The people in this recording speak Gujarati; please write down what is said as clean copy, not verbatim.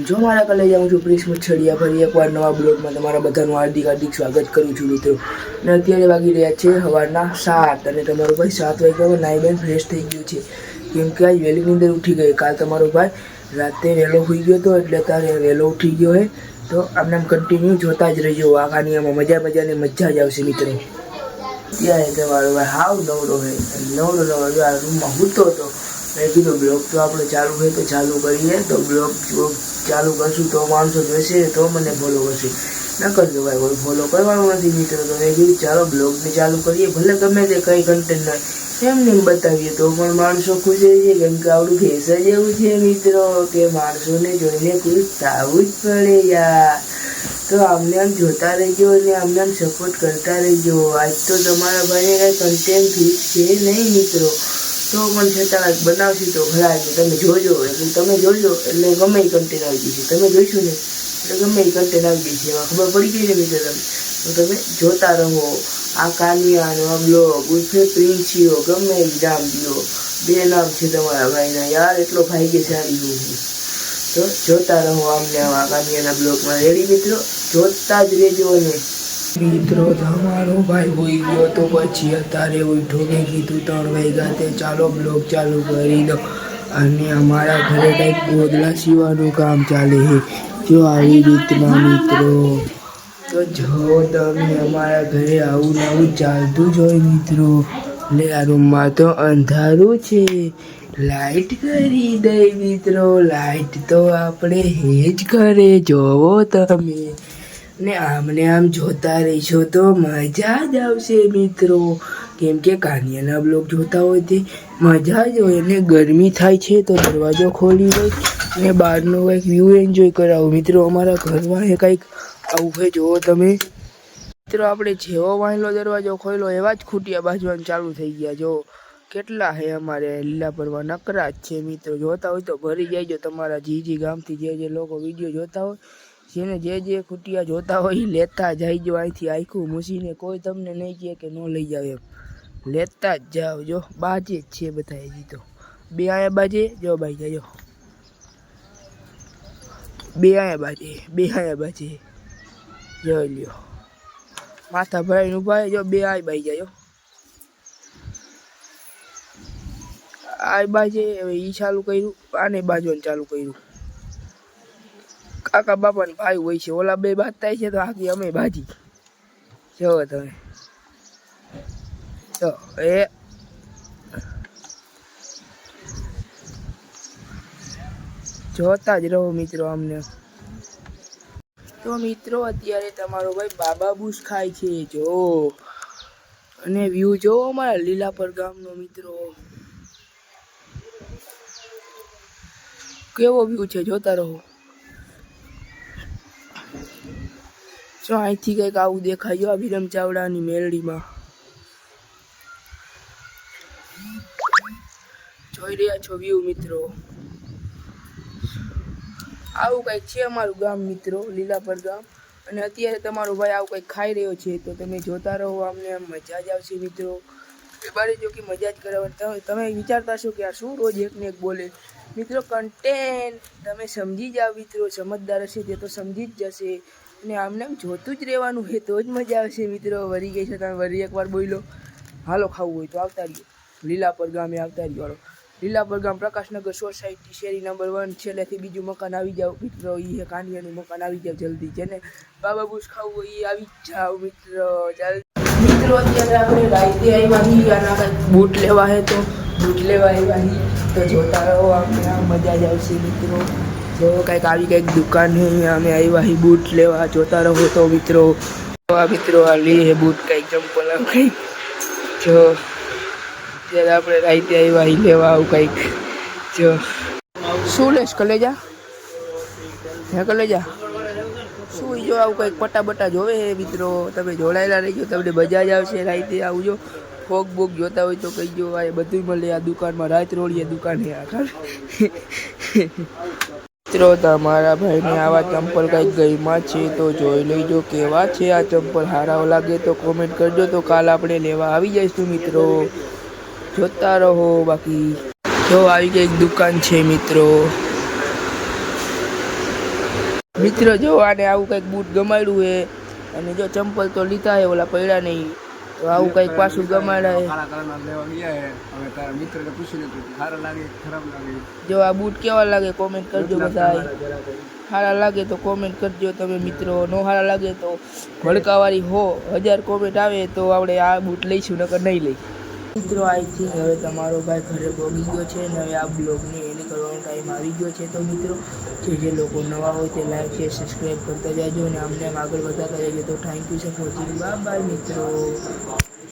જો મારા કલેજા હું છું પ્રિન્સ મચ્છડિયા ફરી એકવાર નવા બ્લોગમાં તમારા બધાનું હાર્દિક સ્વાગત કરું છું મિત્રો. અને અત્યારે વાગી રહ્યા છે સવારના 7 અને તમારો ભાઈ 7 વાગ્યામાં નાઈ બેન ફ્રેશ થઈ ગયો છે. કેમ કે આજ વહેલી અંદર ઉઠી ગઈ. કાલ તમારો ભાઈ રાતે વહેલો હોઈ ગયો હતો એટલે અત્યારે વહેલો ઉઠી ગયો હે. તો આમને આમ કન્ટિન્યુ જોતા જ રહેજો. આ કહાનીમાં મજા જ આવશે મિત્રો. ત્યારે તમારો ભાઈ હાવ નવરો હે. નવરો આ રૂમમાં સૂતો હતો. મેં કીધું બ્લોગ તો આપણે ચાલુ હોય તો ચાલુ કરીએ. તો બ્લોગ ચાલુ કરશું તો માણસો જોઈશે તો મને ફોલો કરશે. ન કરજો ભાઈ, કોઈ ફોલો કરવાનું નથી મિત્રો. તો મેં કીધું ચાલો બ્લોગને ચાલુ કરીએ. ભલે ગમે તે કંઈ કન્ટેન્ટ હોય એમને બતાવીએ તો પણ માણસો ખુશ રહે છે. કેમ કે આવડું ફેસ જ એવું છે મિત્રો કે માણસોને જોઈને ખુશ થવું જ પડે યાર. તો આમને આમ જોતા રહેજો અને આમને આમ સપોર્ટ કરતા રહેજો. આજ તો તમારા ભાઈને કાંઈ કન્ટેન્ટ ફિક્સ છે નહીં મિત્રો. તો પણ છતાં બનાવશું તો ખરા જ. તમે જોજો એટલે ગમે એ કન્ટેન્ટ આવી જશે. તમે જોઈશો ને એટલે ગમે એ કન્ટેન્ટ આવી જશે. એમાં ખબર પડી ગઈ ને મિત્રો તમે. તો તમે જોતા રહો. આ કાનિયાનો આ બ્લોગ ઉર્ફે પ્રિન્સિયો ગમે એ નામ દો. 2 નામ છે તમારા ભાઈના યાર. એટલો ભાગ્યશાળી હું છું. તો જોતા રહો આમને આ કાનિયાના બ્લોગમાં. રેડી મિત્રો? જોતા જ રહેજો. ને મિત્રો તમારો ભાઈ હોઈ ગયો તો પછી અત્યારે ઉઠો ને કીધું 3 વાગ્યા તે ચાલો બ્લોગ ચાલુ કરી દો. અને અમારા ઘરે કંઈક ગોદડા સીવાનું કામ ચાલે છે. જો આવી રીતના મિત્રો. તો જો તમે અમારા ઘરે આવું ચાલતું જ હોય મિત્રો. ને આ રૂમમાં તો અંધારું છે. લાઈટ કરી દે મિત્રો. લાઈટ તો આપણે હે જ ઘરે. જોવો તમે ને આમને આમ જોતા રહીશો તો મજા જ આવશે મિત્રો. કેમ કે કાનિયાના બ્લોગ જોતા હોય તે મજા જ હોય. અને ગરમી થાય છે તો દરવાજો ખોલી દો ને બહારનો કંઈક વ્યૂ એન્જોય કરાવો મિત્રો. અમારા ઘરમાં એ કંઈક આવું હોય જોવો તમે મિત્રો. આપણે જેવો વાંહેલો દરવાજો ખોલ્યો એવા જ ખૂટિયા બાજવાનું ચાલુ થઈ ગયા. જો કેટલા હે અમારે લીલા પરવા નકરા જ છે મિત્રો. જોતા હોય તો ભરી જાય. તમારા જી ગામથી જે લોકો વિડીયો જોતા હોય જેને જે ખૂટિયા જોતા હોય એ લેતા જાયજો. અહીંથી આખું મૂસીને કોઈ તમને નહીં કહે કે ન લઈ જાવ એમ. લેતા જ જાઓ. જો બાજે જ છે બધા. હજી તો 2 અહીંયા બાજે. જો ભાઈ જાજો 2 અહીંયા બાજે. 2 અહીંયા બાજે. જોઈ લ્યો માથા ભરાઈને ઊભા. જો 2 આય બાઈ જાય. આ બાજે હવે ઈ ચાલુ કર્યું. આને બાજવાનું ચાલુ કર્યું. કાકા બાપાને ભાઈ હોય છે. ઓલા 2 બાજતા છે તો આખી અમે બાજી. જો તમે તો એ જોતા જ રહો મિત્રો અમને. તો મિત્રો અત્યારે તમારો ભાઈ બાબા બુશ ખાય છે. જો અને વ્યૂ જો અમારા લીલાપર ગામનો મિત્રો. કેવો વ્યૂ છે જોતા રહો. જો અહીંથી કંઈક આવું દેખાય. જો વિરમ ચાવડાની મેલડીમાં જોઈ રહ્યા છો વ્યૂ મિત્રો. આવું કંઈક છે અમારું ગામ મિત્રો, લીલાપર ગામ. અને અત્યારે તમારો ભાઈ આવું કંઈક ખાઈ રહ્યો છે. તો તમે જોતા રહો. અમને મજા જ આવશે મિત્રો. બારે જો કે મજા જ કરાવવાની. તમે વિચારતા છો કે આ શું રોજ એકને એક બોલે મિત્રો. કન્ટેન્ટ તમે સમજી જાઓ મિત્રો. સમજદાર હશે તે તો સમજી જ જશે. અને આમને આમ જોતું જ રહેવાનું હોય તો જ મજા આવશે મિત્રો. વરી ગઈ છે તમે વરી એકવાર બોલો. હાલો ખાવું હોય તો આવતા રહ્યો. લીલાપર ગામે આવતા રહ્યો. હાલો લીલાપર ગામ પ્રકાશનગર સોસાયટી શેરી નંબર 1 છેલ્લેથી બીજું મકાન આવી જાવ મિત્રો. એ કાનિયાનું મકાન આવી જાવ જલ્દી. જેને બાબા બુશ ખાવું હોય એ આવી જ જાવ મિત્રો જલ્દી. મિત્રો અત્યારે આપણે રાઈતે આવ્યા. આના કંઈક બૂટ લેવા હે તો બૂટ લેવા આવ્યા. તો જોતા રહો. આપણે આ મજા જ આવશે મિત્રો. જો કંઈક આવી કંઈક દુકાન હે અહીંયા અમે આવ્યા બૂટ લેવા. જોતા રહો તો મિત્રો. આ મિત્રો આ લે હે બૂટ કંઈક ચંપલ આમ કંઈક. જો ત્યારે આપણે રાઈતે આવ્યા લેવા આવું કંઈક. જો શું લેશ કલેજા? હે કલેજા શું? જો આવું કંઈક પટા બટા જોવે હે મિત્રો. તમે જોડાયેલા રહીજો. તમને મજા જ આવશે રાઈતે. આવજો. ફોગ બોગ જોતા હોય તો કહીજો. આ બધું મળે આ દુકાનમાં. રાત રોડીએ દુકાન હે આખા મિત્રો. તમારા ભાઈને આવા ચંપલ કંઈક ગઈમાં છે તો જોઈ લેજો કેવા છે આ ચંપલ. હારાઓ લાગે તો કોમેન્ટ કરજો. તો કાલ આપણે લેવા આવી જઈશું મિત્રો. જોતા રહો. બાકી જો આવી કંઈક દુકાન છે મિત્રો. મિત્રો જો આને આવું કંઈક બૂટ ગમાડ્યું છે અને જો ચંપલ તો લીધા છે ઓલા પડ્યા નહીં તો આવું કંઈક પાછું ગમાડાય. જો આ બૂટ કેવા લાગે કોમેન્ટ કરજો બધા. સારા લાગે તો કોમેન્ટ કરજો તમે મિત્રો, નો સારા લાગે તો ભડકાવાળી 1000 કોમેન્ટ આવે તો આપણે આ બૂટ લઈશું, નકર નહીં લઈ. મિત્રો આઈ થિંક હવે તમારો ભાઈ ઘરે પહોંચી ગયો છે અને હવે આ બ્લોગને એની કરવાનો ટાઈમ આવી ગયો છે. તો મિત્રો જે લોકો નવા હોય તે લાઈક શેર સબસ્ક્રાઈબ કરતા જાજો અને અમને આગળ વધારતા જજો. તો thank you so much, bye bye મિત્રો.